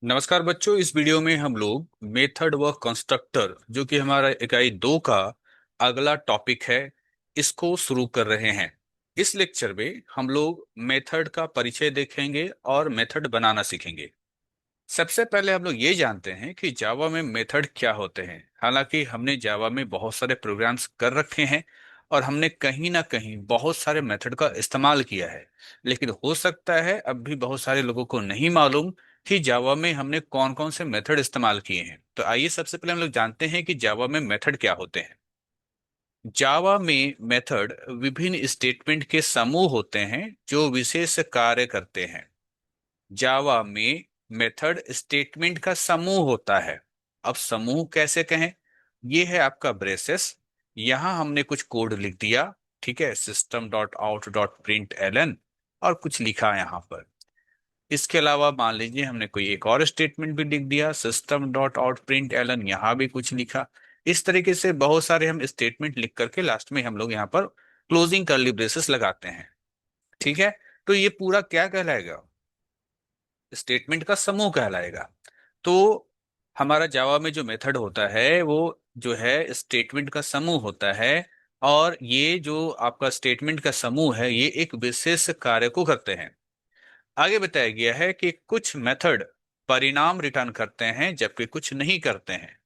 नमस्कार बच्चों। इस वीडियो में हम लोग मेथड व कंस्ट्रक्टर जो कि हमारा इकाई 2 का अगला टॉपिक है, इसको शुरू कर रहे हैं। इस लेक्चर में हम लोग मेथड का परिचय देखेंगे और मेथड बनाना सीखेंगे। सबसे पहले हम लोग ये जानते हैं कि जावा में मेथड क्या होते हैं। हालांकि हमने जावा में बहुत सारे प्रोग्राम्स कर रखे हैं और हमने कहीं ना कहीं बहुत सारे मेथड का इस्तेमाल किया है, लेकिन हो सकता है अब भी बहुत सारे लोगों को नहीं मालूम कि जावा में हमने कौन कौन से मेथड इस्तेमाल किए हैं। तो आइए सबसे पहले हम लोग जानते हैं कि जावा में मेथड क्या होते हैं। जावा में मेथड विभिन्न स्टेटमेंट के समूह होते हैं जो विशेष कार्य करते हैं। जावा में मेथड स्टेटमेंट का समूह होता है। अब समूह कैसे कहें, ये है आपका ब्रेसेस। यहां हमने कुछ कोड लिख दिया, ठीक है, system.out.println और कुछ लिखा यहाँ पर। इसके अलावा मान लीजिए हमने कोई एक और स्टेटमेंट भी लिख दिया, system.out.println, यहाँ भी कुछ लिखा। इस तरीके से बहुत सारे हम स्टेटमेंट लिख करके लास्ट में हम लोग यहाँ पर क्लोजिंग कर्ली ब्रेसेस लगाते हैं। ठीक है, तो ये पूरा क्या कहलाएगा, स्टेटमेंट का समूह कहलाएगा। तो हमारा जावा में जो मेथड होता है वो जो है स्टेटमेंट का समूह होता है। और ये जो आपका स्टेटमेंट का समूह है ये एक विशेष कार्य को करते हैं। आगे बताया गया है कि कुछ मेथड परिणाम रिटर्न करते हैं जबकि कुछ नहीं करते हैं।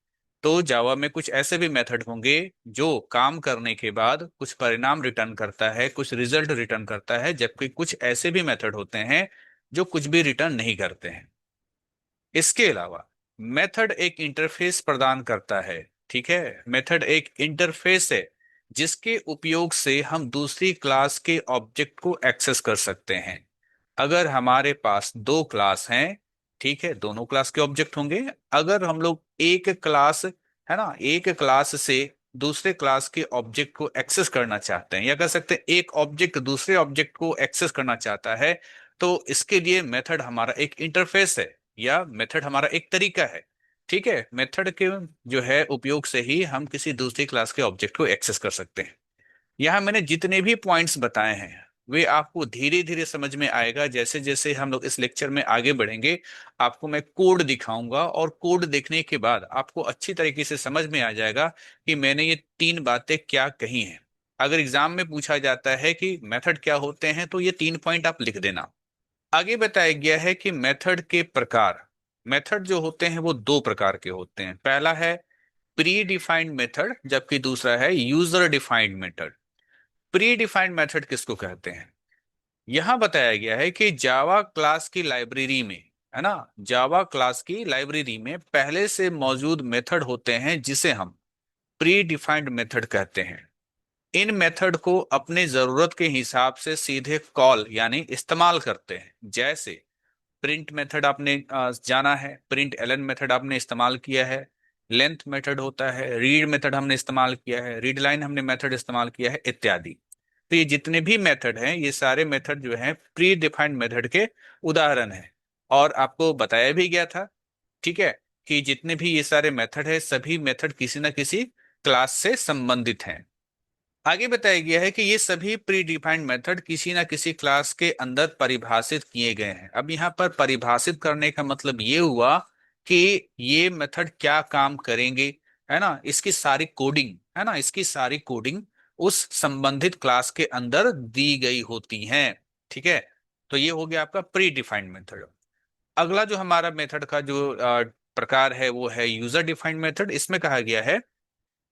तो जावा में कुछ ऐसे भी मेथड होंगे जो काम करने के बाद कुछ परिणाम रिटर्न करता है, कुछ रिजल्ट रिटर्न करता है, जबकि कुछ ऐसे भी मेथड होते हैं जो कुछ भी रिटर्न नहीं करते हैं। इसके अलावा मेथड एक इंटरफेस प्रदान करता है। ठीक है, मेथड एक इंटरफेस है जिसके उपयोग से हम दूसरी क्लास के ऑब्जेक्ट को एक्सेस कर सकते हैं। अगर हमारे पास दो क्लास हैं, ठीक है, दोनों क्लास के ऑब्जेक्ट होंगे। अगर हम लोग एक क्लास, है ना, एक क्लास से दूसरे क्लास के ऑब्जेक्ट को एक्सेस करना चाहते हैं, या कह सकते हैं एक ऑब्जेक्ट दूसरे ऑब्जेक्ट को एक्सेस करना चाहता है, तो इसके लिए मेथड हमारा एक इंटरफेस है या मेथड हमारा एक तरीका है। ठीक है, मेथड के जो है उपयोग से ही हम किसी दूसरी क्लास के ऑब्जेक्ट को एक्सेस कर सकते हैं। यहाँ मैंने जितने भी पॉइंट्स बताए हैं वे आपको धीरे धीरे समझ में आएगा। जैसे जैसे हम लोग इस लेक्चर में आगे बढ़ेंगे आपको मैं कोड दिखाऊंगा और कोड देखने के बाद आपको अच्छी तरीके से समझ में आ जाएगा कि मैंने ये तीन बातें क्या कही हैं। अगर एग्जाम में पूछा जाता है कि मेथड क्या होते हैं तो ये तीन पॉइंट आप लिख देना। आगे बताया गया है कि मेथड के प्रकार। मेथड जो होते हैं वो दो प्रकार के होते हैं। पहला है प्री डिफाइंड मेथड, जबकि दूसरा है user defined method. Pre defined method किसको कहते हैं, यहां बताया गया है कि जावा क्लास की लाइब्रेरी में, है ना, जावा क्लास की लाइब्रेरी में पहले से मौजूद मेथड होते हैं जिसे हम प्री डिफाइंड मेथड कहते हैं। इन मेथड को अपने जरूरत के हिसाब से सीधे कॉल यानी इस्तेमाल करते हैं। जैसे प्रिंट मेथड आपने जाना है, प्रिंट एलन मेथड आपने इस्तेमाल किया है, लेंथ मेथड होता है, रीड मेथड हमने इस्तेमाल किया है, रीड लाइन हमने मेथड इस्तेमाल किया है, इत्यादि। तो ये जितने भी मेथड हैं ये सारे मेथड जो हैं प्री डिफाइंड मेथड के उदाहरण हैं। और आपको बताया भी गया था, ठीक है, कि जितने भी ये सारे मेथड है सभी मेथड किसी ना किसी क्लास से संबंधित हैं। आगे बताया गया है कि ये सभी प्री डिफाइंड मेथड किसी ना किसी क्लास के अंदर परिभाषित किए गए हैं। अब यहाँ पर परिभाषित करने का मतलब ये हुआ कि ये मेथड क्या काम करेंगे, है ना, इसकी सारी कोडिंग, है ना, इसकी सारी कोडिंग उस संबंधित क्लास के अंदर दी गई होती हैं। ठीक है, तो ये हो गया आपका प्री डिफाइंड मेथड। अगला जो हमारा मेथड का जो प्रकार है वो है यूजर डिफाइंड मेथड। इसमें कहा गया है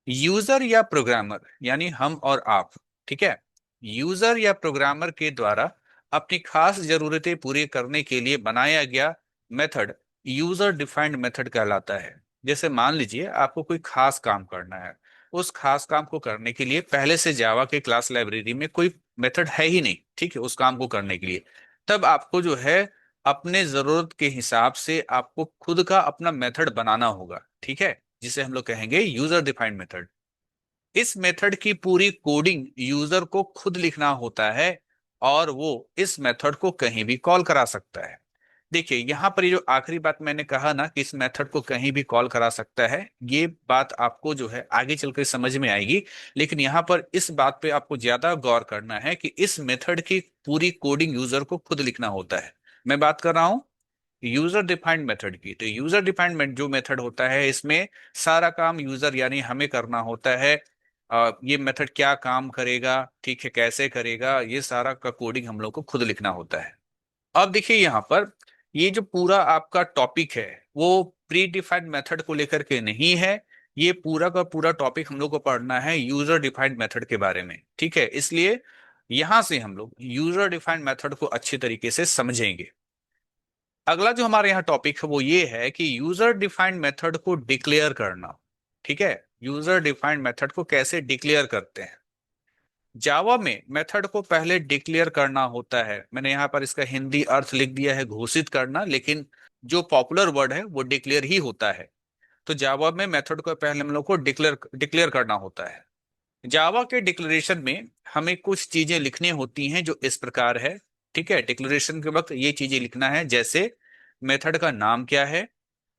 यूजर या प्रोग्रामर यानी हम और आप, ठीक है, यूजर या प्रोग्रामर के द्वारा अपनी खास जरूरतें पूरी करने के लिए बनाया गया मेथड यूजर डिफाइंड मेथड कहलाता है। जैसे मान लीजिए आपको कोई खास काम करना है, उस खास काम को करने के लिए पहले से जावा के क्लास लाइब्रेरी में कोई मेथड है ही नहीं, ठीक है, उस काम को करने के लिए, तब आपको जो है अपने जरूरत के हिसाब से आपको खुद का अपना मेथड बनाना होगा। ठीक है, जिसे हम लोग कहेंगे यूजर डिफाइंड मेथड। इस मेथड की पूरी कोडिंग यूजर को खुद लिखना होता है और वो इस मेथड को कहीं भी कॉल करा सकता है। देखिए यहां पर ये जो आखिरी बात मैंने कहा ना कि इस मेथड को कहीं भी कॉल करा सकता है, ये बात आपको जो है आगे चलकर समझ में आएगी। लेकिन यहां पर इस बात पे आपको ज्यादा गौर करना है कि इस मेथड की पूरी कोडिंग यूजर को खुद लिखना होता है। मैं बात कर रहा हूं यूजर डिफाइंड मेथड की। तो यूजर डिफाइंड जो मेथड होता है, इसमें सारा काम यूजर यानी हमें करना होता है। ये मेथड क्या काम करेगा, ठीक है, कैसे करेगा, ये सारा का कोडिंग हम लोग को खुद लिखना होता है। अब देखिए यहाँ पर, ये जो पूरा आपका टॉपिक है वो प्री डिफाइंड मेथड को लेकर के नहीं है। ये पूरा का पूरा टॉपिक हम लोग को पढ़ना है यूजर डिफाइंड मेथड के बारे में, ठीक है। इसलिए यहां से हम लोग यूजर डिफाइंड मेथड को अच्छे तरीके से समझेंगे। अगला जो हमारे यहाँ टॉपिक है वो ये है कि यूजर डिफाइंड मेथड को डिक्लेयर करना, ठीक है। यूजर डिफाइंड मेथड को कैसे डिक्लेयर करते हैं। जावा में मेथड को पहले डिक्लेयर करना होता है। मैंने यहाँ पर इसका हिंदी अर्थ लिख दिया है घोषित करना, लेकिन जो पॉपुलर वर्ड है वो डिक्लेयर ही होता है। तो जावा में मेथड को पहले हम लोग को डिक्लेयर डिक्लेयर करना होता है। जावा के डिक्लेरेशन में हमें कुछ चीजें लिखनी होती हैं जो इस प्रकार है, ठीक है। डिक्लेरेशन के वक्त ये चीजें लिखना है, जैसे मेथड का नाम क्या है,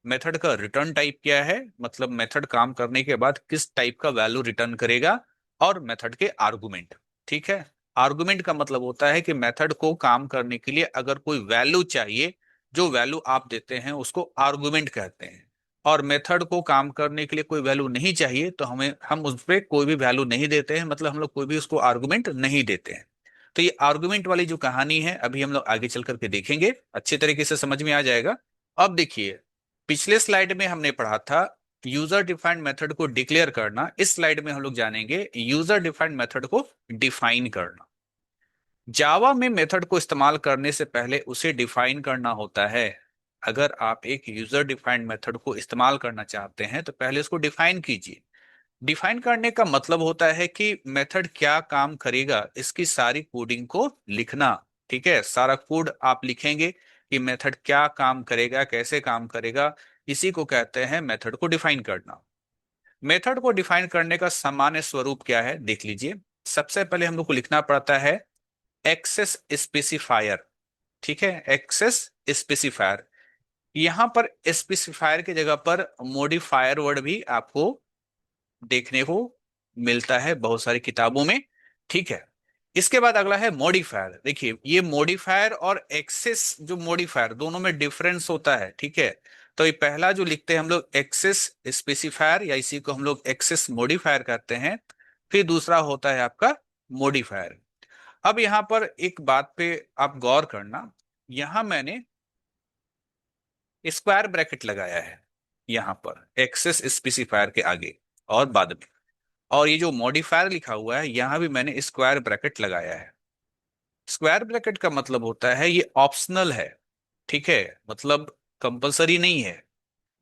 मेथड का रिटर्न टाइप क्या है, मतलब मेथड काम करने के बाद किस टाइप का वैल्यू रिटर्न करेगा, और मेथड के आर्गुमेंट, ठीक है। आर्गुमेंट का मतलब होता है कि मेथड को काम करने के लिए अगर कोई वैल्यू चाहिए, जो वैल्यू आप देते हैं उसको आर्गुमेंट कहते हैं। और मेथड को काम करने के लिए कोई वैल्यू नहीं चाहिए तो हम उस पर कोई भी वैल्यू नहीं देते हैं, मतलब हम लोग कोई भी उसको आर्गुमेंट नहीं देते हैं। तो ये आर्गुमेंट वाली जो कहानी है अभी हम लोग आगे चल करके देखेंगे, अच्छे तरीके से समझ में आ जाएगा। अब देखिए, पिछले स्लाइड में हमने पढ़ा था यूजर डिफाइंड मेथड को डिक्लेयर करना। इस स्लाइड में हम लोग जानेंगे यूजर डिफाइंड मेथड को डिफाइन करना। जावा में मेथड को इस्तेमाल करने से पहले उसे डिफाइन करना होता है। अगर आप एक यूजर डिफाइंड मेथड को इस्तेमाल करना चाहते हैं तो पहले उसको डिफाइन कीजिए। डिफाइन करने का मतलब होता है कि मेथड क्या काम करेगा, इसकी सारी कोडिंग को लिखना, ठीक है। सारा कोड आप लिखेंगे कि मेथड क्या काम करेगा, कैसे काम करेगा, इसी को कहते हैं मेथड को डिफाइन करना। मेथड को डिफाइन करने का सामान्य स्वरूप क्या है देख लीजिए। सबसे पहले हम लोग को लिखना पड़ता है एक्सेस स्पेसिफायर, ठीक है। एक्सेस स्पेसिफायर, यहां पर स्पेसिफायर की जगह पर मॉडिफायर वर्ड भी आपको देखने को मिलता है बहुत सारी किताबों में, ठीक है। इसके बाद अगला है मॉडिफायर। देखिए, ये मॉडिफायर और एक्सेस जो मॉडिफायर दोनों में डिफरेंस होता है, ठीक है। तो ये पहला जो लिखते हैं हम लोग एक्सेस स्पेसिफायर, या इसी को हम लोग एक्सेस मॉडिफायर कहते हैं। फिर दूसरा होता है आपका मॉडिफायर। अब यहां पर एक बात पे आप गौर करना, यहां मैंने स्क्वायर ब्रैकेट लगाया है यहां पर एक्सेस स्पेसिफायर के आगे और बाद में। और ये जो मॉडिफायर लिखा हुआ है यहां भी मैंने स्क्वायर ब्रैकेट लगाया है। स्क्वायर ब्रैकेट का मतलब होता है ये ऑप्शनल है, ठीक है, मतलब कंपलसरी नहीं है।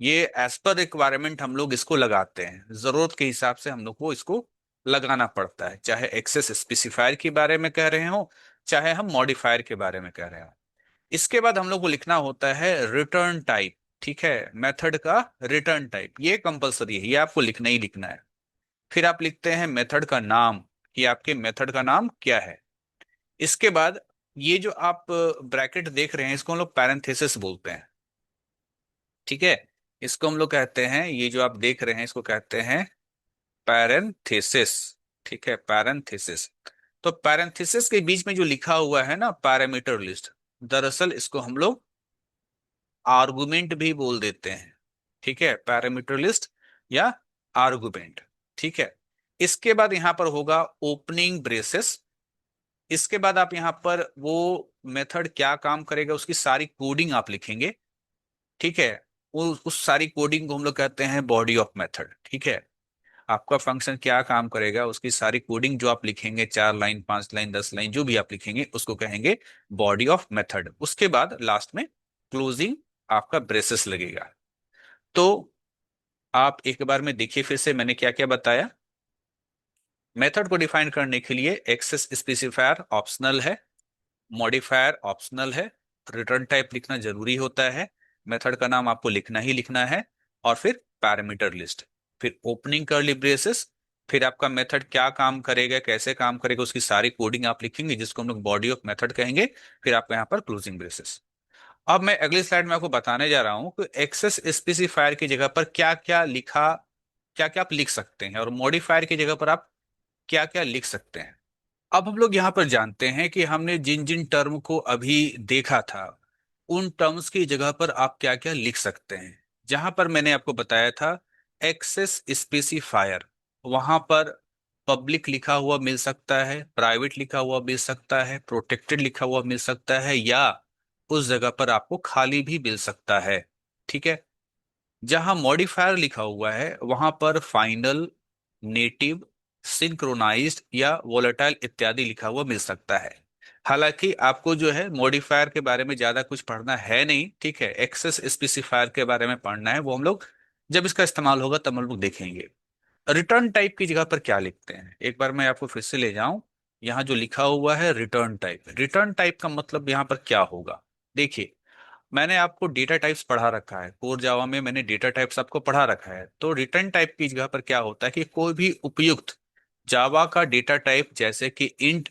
ये एज पर रिक्वायरमेंट हम लोग इसको लगाते हैं, जरूरत के हिसाब से हम लोग को इसको लगाना पड़ता है, चाहे एक्सेस स्पेसिफायर के बारे में कह रहे हो, चाहे हम मॉडिफायर के बारे में कह रहे हो। इसके बाद हम लोग को लिखना होता है रिटर्न टाइप, ठीक है। मेथड का रिटर्न टाइप ये कंपलसरी है, ये आपको लिखना ही लिखना है। फिर आप लिखते हैं मेथड का नाम, कि आपके मेथड का नाम क्या है। इसके बाद ये जो आप ब्रैकेट देख रहे हैं इसको हम लोग पैरेंथेसिस बोलते हैं, ठीक है। इसको हम लोग कहते हैं, ये जो आप देख रहे हैं इसको कहते हैं पैरेंथेसिस, ठीक है, पैरेंथेसिस। तो पैरेंथेसिस के बीच में जो लिखा हुआ है ना पैरामीटर लिस्ट, दरअसल इसको हम लोग आर्गुमेंट भी बोल देते हैं, ठीक है। पैरामीटर लिस्ट या आर्गुमेंट, ठीक है। इसके बाद यहां पर होगा ओपनिंग ब्रेसेस। इसके बाद आप यहां पर वो मेथड क्या काम करेगा उसकी सारी कोडिंग आप लिखेंगे, ठीक है। वो उस सारी कोडिंग को हम लोग कहते हैं बॉडी ऑफ मेथड, ठीक है। आपका फंक्शन क्या काम करेगा उसकी सारी कोडिंग जो आप लिखेंगे, 4 लाइन 5 लाइन 10 लाइन जो भी आप लिखेंगे उसको कहेंगे बॉडी ऑफ मेथड। उसके बाद लास्ट में क्लोजिंग आपका ब्रेसेस लगेगा। तो आप एक बार में देखिए फिर से मैंने क्या क्या बताया। मेथड को डिफाइन करने के लिए एक्सेस स्पेसिफायर ऑप्शनल है, मॉडिफायर ऑप्शनल है, रिटर्न टाइप लिखना जरूरी होता है, मेथड का नाम आपको लिखना ही लिखना है, और फिर पैरामीटर लिस्ट, फिर ओपनिंग कर्ली ब्रेसेस, फिर आपका मेथड क्या काम करेगा कैसे काम करेगा उसकी सारी कोडिंग आप लिखेंगे जिसको हम लोग बॉडी ऑफ मेथड कहेंगे, फिर आपका यहाँ पर क्लोजिंग ब्रेसेस। अब मैं अगली स्लाइड में आपको बताने जा रहा हूं कि एक्सेस स्पेसिफायर की जगह पर क्या क्या लिखा, क्या क्या आप लिख सकते हैं, और मॉडिफायर की जगह पर आप क्या क्या लिख सकते हैं। अब हम लोग यहाँ पर जानते हैं कि हमने जिन जिन टर्म को अभी देखा था, उन टर्म्स की जगह पर आप क्या क्या लिख सकते हैं। जहां पर मैंने आपको बताया था एक्सेस स्पेसिफायर, वहां पर पब्लिक लिखा हुआ मिल सकता है, प्राइवेट लिखा हुआ मिल सकता है, प्रोटेक्टेड लिखा हुआ मिल सकता है, या उस जगह पर आपको खाली भी मिल सकता है। ठीक है। जहां मॉडिफायर लिखा हुआ है वहां पर फाइनल, नेटिव, सिंक्रोनाइज्ड या वोलेटाइल इत्यादि लिखा हुआ मिल सकता है। हालांकि आपको जो है मॉडिफायर के बारे में ज्यादा कुछ पढ़ना है नहीं, ठीक है। एक्सेस स्पेसिफायर के बारे में पढ़ना है, वो हम लोग जब इसका इस्तेमाल होगा तब हम लोग देखेंगे। रिटर्न टाइप की जगह पर क्या लिखते हैं, एक बार मैं आपको फिर से ले जाऊं। यहाँ जो लिखा हुआ है रिटर्न टाइप, रिटर्न टाइप का मतलब यहाँ पर क्या होगा। देखिए, मैंने आपको डेटा टाइप्स पढ़ा रखा है, कोर जावा में मैंने डेटा टाइप्स आपको पढ़ा रखा है। तो रिटर्न टाइप की जगह पर क्या होता है कि कोई भी उपयुक्त जावा का डेटा टाइप, जैसे कि इंट,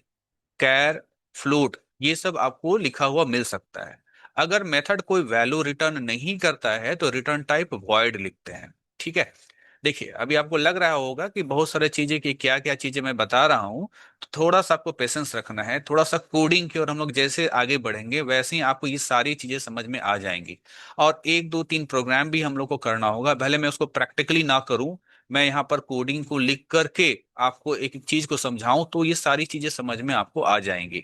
कैर, फ्लोट, ये सब आपको लिखा हुआ मिल सकता है। अगर मेथड कोई वैल्यू रिटर्न नहीं करता है तो रिटर्न टाइप वॉइड लिखते हैं। ठीक है। देखिए, अभी आपको लग रहा होगा कि बहुत सारी चीजें की क्या क्या चीजें मैं बता रहा हूँ, तो थोड़ा सा आपको पेशेंस रखना है। थोड़ा सा कोडिंग की और हम लोग जैसे आगे बढ़ेंगे वैसे ही आपको ये सारी चीजें समझ में आ जाएंगी। और एक दो तीन प्रोग्राम भी हम लोग को करना होगा, भले मैं उसको प्रैक्टिकली ना करूं, मैं यहाँ पर कोडिंग को लिख करके आपको एक एक चीज को समझाऊं तो ये सारी चीजें समझ में आपको आ जाएंगी।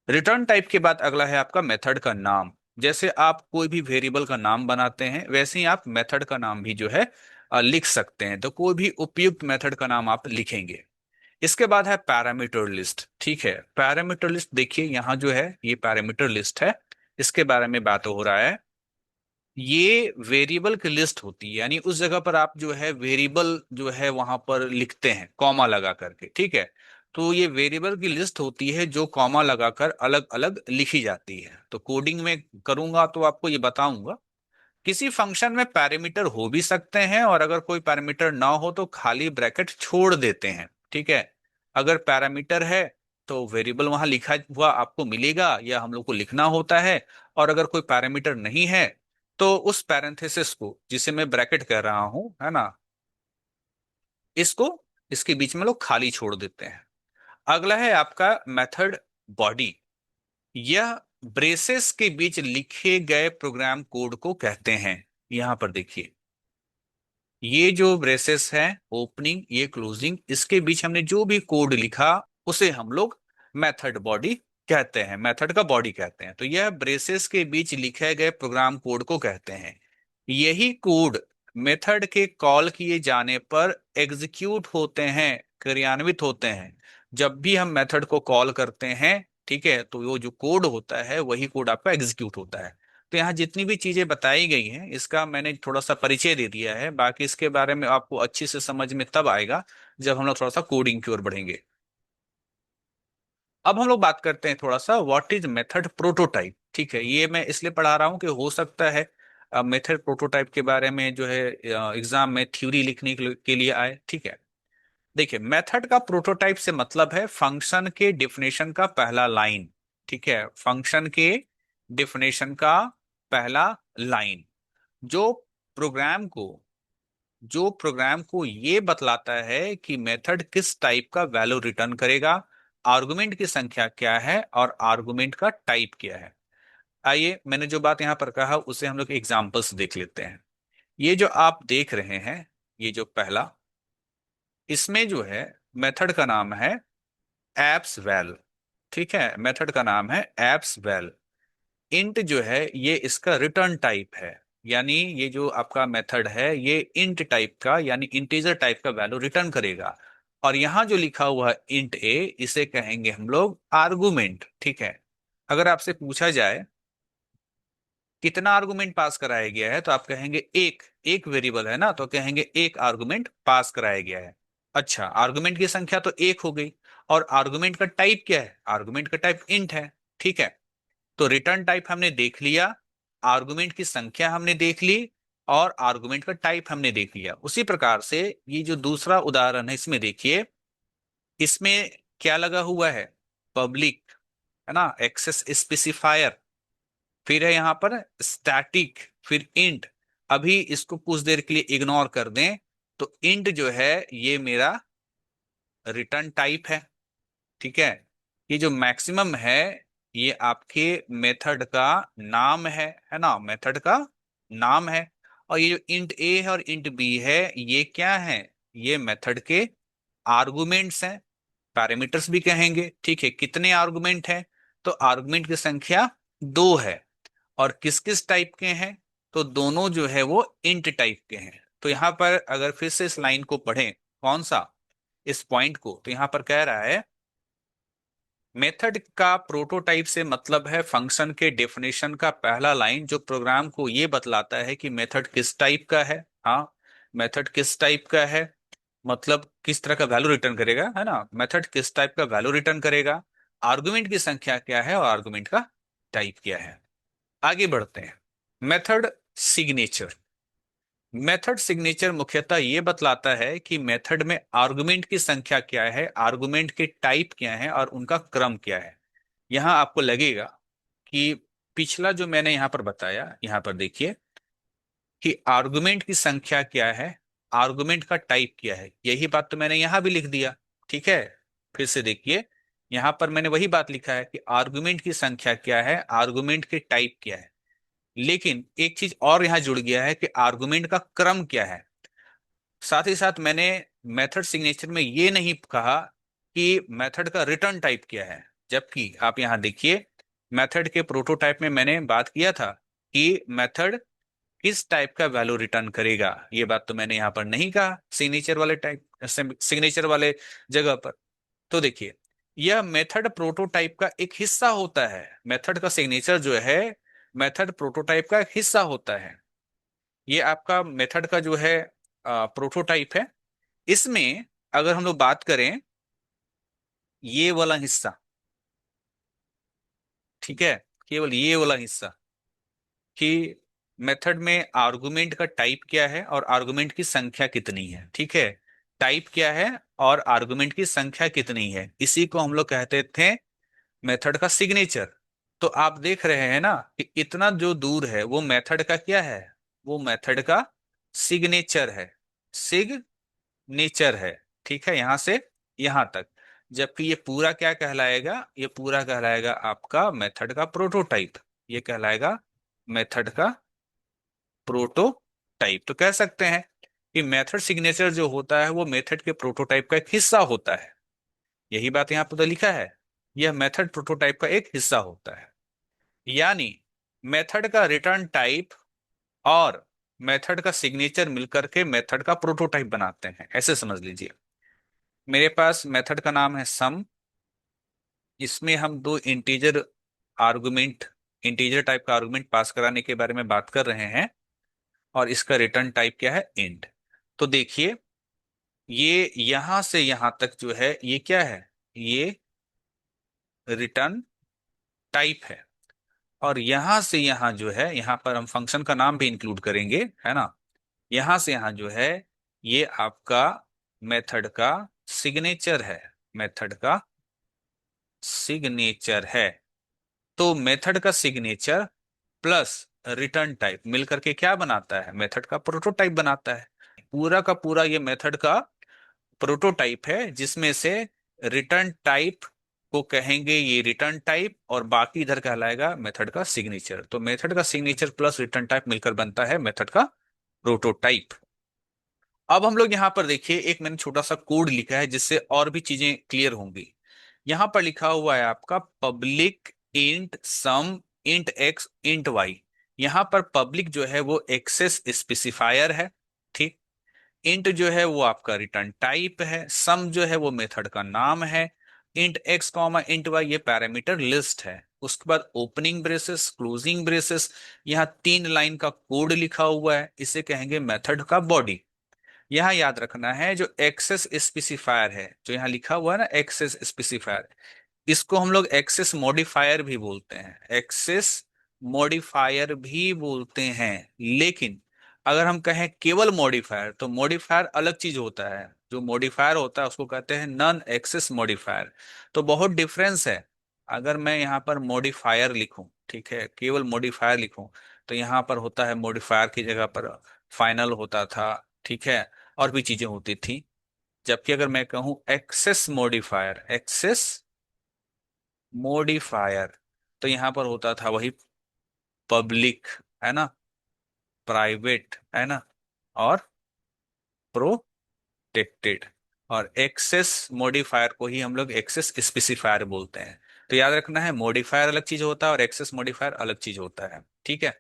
रिटर्न टाइप के बाद अगला है आपका मेथड का नाम। जैसे आप कोई भी वेरिएबल का नाम बनाते हैं वैसे ही आप मेथड का नाम भी जो है लिख सकते हैं। तो कोई भी उपयुक्त मेथड का नाम आप लिखेंगे। इसके बाद है पैरामीटर लिस्ट। ठीक है, पैरामीटर लिस्ट देखिए यहाँ जो है ये पैरामीटर लिस्ट है, इसके बारे में बात हो रहा है। ये वेरिएबल की लिस्ट होती है, यानी उस जगह पर आप जो है वेरिएबल जो है वहां पर लिखते हैं कॉमा लगा करके। ठीक है। तो ये वेरिएबल की लिस्ट होती है जो कॉमा लगाकर अलग अलग लिखी जाती है। तो कोडिंग में करूंगा तो आपको ये बताऊंगा। किसी फंक्शन में पैरामीटर हो भी सकते हैं, और अगर कोई पैरामीटर ना हो तो खाली ब्रैकेट छोड़ देते हैं। ठीक है। अगर पैरामीटर है तो वेरिएबल वहां लिखा हुआ आपको मिलेगा या हम लोग को लिखना होता है। और अगर कोई पैरामीटर नहीं है तो उस पैरेंथेसिस को, जिसे मैं ब्रैकेट कह रहा हूं, है ना, इसको, इसके बीच में लोग खाली छोड़ देते हैं। अगला है आपका मेथड बॉडी। यह ब्रेसेस के बीच लिखे गए प्रोग्राम कोड को कहते हैं। यहां पर देखिए, ये जो ब्रेसेस है, ओपनिंग, ये क्लोजिंग, इसके बीच हमने जो भी कोड लिखा उसे हम लोग मेथड बॉडी कहते हैं, मेथड का बॉडी कहते हैं। तो यह ब्रेसेस के बीच लिखे गए प्रोग्राम कोड को कहते हैं। यही कोड मेथड के कॉल किए जाने पर एग्जीक्यूट होते हैं, क्रियान्वित होते हैं। जब भी हम मेथड को कॉल करते हैं, ठीक है, तो वो जो कोड होता है वही कोड आपका एग्जीक्यूट होता है। तो यहाँ जितनी भी चीजें बताई गई हैं इसका मैंने थोड़ा सा परिचय दे दिया है। बाकी इसके बारे में आपको अच्छे से समझ में तब आएगा जब हम लोग थोड़ा सा कोडिंग की ओर बढ़ेंगे। अब हम लोग बात करते हैं थोड़ा सा व्हाट इज मेथड प्रोटोटाइप। ठीक है, ये मैं इसलिए पढ़ा रहा हूँ कि हो सकता है मेथड प्रोटोटाइप के बारे में जो है एग्जाम में थ्योरी लिखने के लिए आए। ठीक है। देखिए, मेथड का प्रोटोटाइप से मतलब है फंक्शन के डिफिनेशन का पहला लाइन। ठीक है, फंक्शन के डिफिनेशन का पहला लाइन जो प्रोग्राम को प्रोग्राम को ये बतलाता है कि मेथड किस टाइप का वैल्यू रिटर्न करेगा, आर्गुमेंट की संख्या क्या है और आर्गुमेंट का टाइप क्या है। आइए, मैंने जो बात यहाँ पर कहा उसे हम लोग एग्जांपल्स देख लेते हैं। ये जो आप देख रहे हैं, ये जो पहला, इसमें जो है मेथड का नाम है एप्स वैल। ठीक है, मेथड का नाम है एप्स वैल। इंट जो है ये इसका रिटर्न टाइप है, यानी ये जो आपका मेथड है ये इंट टाइप का यानी इंटीजर टाइप का वैल्यू रिटर्न करेगा। और यहां जो लिखा हुआ है इंट ए, इसे कहेंगे हम लोग आर्गुमेंट। ठीक है। अगर आपसे पूछा जाए कितना आर्गुमेंट पास कराया गया है तो आप कहेंगे एक, एक वेरिएबल है ना, तो कहेंगे एक आर्गुमेंट पास कराया गया है। अच्छा, आर्गुमेंट की संख्या तो एक हो गई। और आर्गुमेंट का टाइप क्या है, आर्गुमेंट का टाइप इंट है। ठीक है। तो रिटर्न टाइप हमने देख लिया, आर्गुमेंट की संख्या हमने देख ली, और आर्गुमेंट का टाइप हमने देख लिया। उसी प्रकार से ये जो दूसरा उदाहरण है इसमें देखिए, इसमें क्या लगा हुआ है, पब्लिक, है ना, एक्सेस स्पेसिफायर, फिर है यहां पर स्टैटिक, फिर इंट। अभी इसको कुछ देर के लिए इग्नोर कर दें, तो इंट जो है ये मेरा रिटर्न टाइप है। ठीक है। ये जो मैक्सिमम है ये आपके मेथड का नाम है ना, मेथड का नाम है। और ये जो इंट ए है और इंट बी है, ये क्या है, ये मेथड के आर्गुमेंट्स हैं, पैरामीटर्स भी कहेंगे। ठीक है, कितने आर्गुमेंट हैं, तो आर्गुमेंट की संख्या दो है। और किस किस टाइप के हैं, तो दोनों जो है वो इंट टाइप के हैं। तो यहां पर अगर फिर से इस लाइन को पढ़ें, कौन सा, इस पॉइंट को, तो यहां पर कह रहा है मेथड का प्रोटोटाइप से मतलब है फंक्शन के डेफिनेशन का पहला लाइन जो प्रोग्राम को ये बतलाता है कि मेथड किस टाइप का है। हाँ, मेथड किस टाइप का है, मतलब किस तरह का वैल्यू रिटर्न करेगा, है ना, मेथड किस टाइप का वैल्यू रिटर्न करेगा, आर्गुमेंट की संख्या क्या है और आर्गुमेंट का टाइप क्या है। आगे बढ़ते हैं। Method signature. मेथड सिग्नेचर मुख्यतः ये बतलाता है कि मेथड में आर्गुमेंट की संख्या क्या है, आर्गुमेंट के टाइप क्या है और उनका क्रम क्या है। यहां आपको लगेगा कि पिछला जो मैंने यहां पर बताया, यहां पर देखिए कि आर्गुमेंट की संख्या क्या है, आर्गुमेंट का टाइप क्या है, यही बात तो मैंने यहां भी लिख दिया। ठीक है, फिर से देखिए, यहां पर मैंने वही बात लिखा है कि आर्गुमेंट की संख्या क्या है, आर्गुमेंट के टाइप क्या है। लेकिन एक चीज और यहां जुड़ गया है कि आर्गुमेंट का क्रम क्या है। साथ ही साथ मैंने मेथड सिग्नेचर में ये नहीं कहा कि मेथड का रिटर्न टाइप क्या है। जबकि आप यहां देखिए, मेथड के प्रोटोटाइप में मैंने बात किया था कि मेथड किस टाइप का वैल्यू रिटर्न करेगा। ये बात तो मैंने यहां पर नहीं कहा सिग्नेचर वाले टाइप, सिग्नेचर वाले जगह पर। तो देखिए, यह मेथड प्रोटोटाइप का एक हिस्सा होता है। मेथड का सिग्नेचर जो है मेथड प्रोटोटाइप का एक हिस्सा होता है। ये आपका मेथड का जो है प्रोटोटाइप है। इसमें अगर हम लोग बात करें, ये वाला हिस्सा, ठीक है, केवल ये वाला हिस्सा कि मेथड में आर्गुमेंट का टाइप क्या है और आर्गुमेंट की संख्या कितनी है। ठीक है, टाइप क्या है और आर्गुमेंट की संख्या कितनी है, इसी को हम लोग कहते थे मेथड का सिग्नेचर। तो आप देख रहे हैं ना कि इतना जो दूर है वो मेथड का क्या है, वो मेथड का सिग्नेचर है, सिग्नेचर है। ठीक है, यहां से यहां तक। जबकि ये पूरा क्या कहलाएगा, ये पूरा कहलाएगा आपका मेथड का प्रोटोटाइप। ये कहलाएगा मेथड का प्रोटोटाइप। तो कह सकते हैं कि मेथड सिग्नेचर जो होता है वो मेथड के प्रोटोटाइप का एक हिस्सा होता है। यही बात यहां पर तो लिखा है, यह मेथड प्रोटोटाइप का एक हिस्सा होता है। यानी मेथड का रिटर्न टाइप और मेथड का सिग्नेचर मिलकर के मेथड का प्रोटोटाइप बनाते हैं, ऐसे समझ लीजिए। मेरे पास मेथड का नाम है सम। इसमें हम दो इंटीजर आर्गुमेंट, इंटीजर टाइप का आर्गुमेंट पास कराने के बारे में बात कर रहे हैं। और इसका रिटर्न टाइप क्या है, इंट। तो देखिए, ये यहां से यहां तक जो है ये क्या है, ये रिटर्न टाइप है। और यहां से यहां जो है, यहां पर हम फंक्शन का नाम भी इंक्लूड करेंगे, है ना, यहां से यहां जो है ये आपका मेथड का सिग्नेचर है, मेथड का सिग्नेचर है। तो मेथड का सिग्नेचर प्लस रिटर्न टाइप मिलकर के क्या बनाता है, मेथड का प्रोटोटाइप बनाता है। पूरा का पूरा ये मेथड का प्रोटोटाइप है, जिसमें से रिटर्न टाइप को कहेंगे ये रिटर्न टाइप और बाकी इधर कहलाएगा मेथड का सिग्नेचर। तो मेथड का सिग्नेचर प्लस रिटर्न टाइप मिलकर बनता है मेथड का प्रोटोटाइप। अब हम लोग यहाँ पर देखिए, एक मैंने छोटा सा कोड लिखा है जिससे और भी चीजें क्लियर होंगी। यहाँ पर लिखा हुआ है आपका पब्लिक इंट सम इंट एक्स इंट वाई। यहाँ पर पब्लिक जो है वो एक्सेस स्पेसिफायर है। ठीक, इंट जो है वो आपका रिटर्न टाइप है, सम जो है वो मेथड का नाम है, int x comma int y ये पैरामीटर लिस्ट है। उसके बाद ओपनिंग ब्रेसेस क्लोजिंग ब्रेसेस, यहाँ 3 लाइन का कोड लिखा हुआ है, इसे कहेंगे मेथड का बॉडी। यहाँ याद रखना है जो एक्सेस स्पेसिफायर है, जो यहाँ लिखा हुआ है ना एक्सेस स्पेसिफायर, इसको हम लोग एक्सेस मॉडिफायर भी बोलते हैं, एक्सेस मॉडिफायर भी बोलते हैं। लेकिन अगर हम कहें केवल मॉडिफायर, तो मॉडिफायर अलग चीज होता है। जो मॉडिफायर होता है उसको कहते हैं नॉन एक्सेस मॉडिफायर। तो बहुत डिफरेंस है। अगर मैं यहाँ पर मॉडिफायर लिखूं, ठीक है, केवल मॉडिफायर लिखूं, तो यहाँ पर होता है मॉडिफायर की जगह पर फाइनल होता था। ठीक है, और भी चीजें होती थी। जबकि अगर मैं कहूं एक्सेस मॉडिफायर, एक्सेस मॉडिफायर, तो यहाँ पर होता था वही पब्लिक, है ना, प्राइवेट, है ना, और प्रोटेक्टेड। और एक्सेस मॉडिफायर को ही हम लोग एक्सेस स्पेसिफायर बोलते हैं। तो याद रखना है, मॉडिफायर अलग चीज होता है और एक्सेस मॉडिफायर अलग चीज होता है, ठीक है।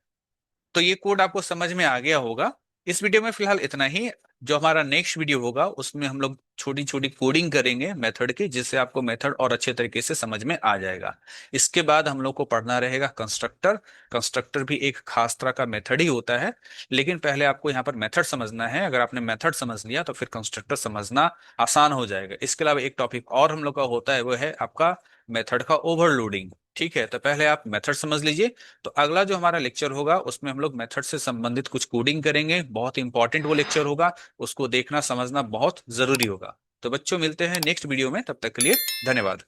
तो ये कोड आपको समझ में आ गया होगा। इस वीडियो में फिलहाल इतना ही। जो हमारा नेक्स्ट वीडियो होगा उसमें हम लोग छोटी छोटी कोडिंग करेंगे मेथड की, जिससे आपको मेथड और अच्छे तरीके से समझ में आ जाएगा। इसके बाद हम लोग को पढ़ना रहेगा कंस्ट्रक्टर। कंस्ट्रक्टर भी एक खास तरह का मेथड ही होता है, लेकिन पहले आपको यहाँ पर मेथड समझना है। अगर आपने मेथड समझ लिया तो फिर कंस्ट्रक्टर समझना आसान हो जाएगा। इसके अलावा एक टॉपिक और हम लोग का होता है, वो है आपका मेथड का ओवरलोडिंग। ठीक है, तो पहले आप मेथड समझ लीजिए। तो अगला जो हमारा लेक्चर होगा उसमें हम लोग मेथड से संबंधित कुछ कोडिंग करेंगे, बहुत इंपॉर्टेंट वो लेक्चर होगा। उसको देखना समझना बहुत जरूरी होगा। तो बच्चों, मिलते हैं नेक्स्ट वीडियो में, तब तक के लिए धन्यवाद।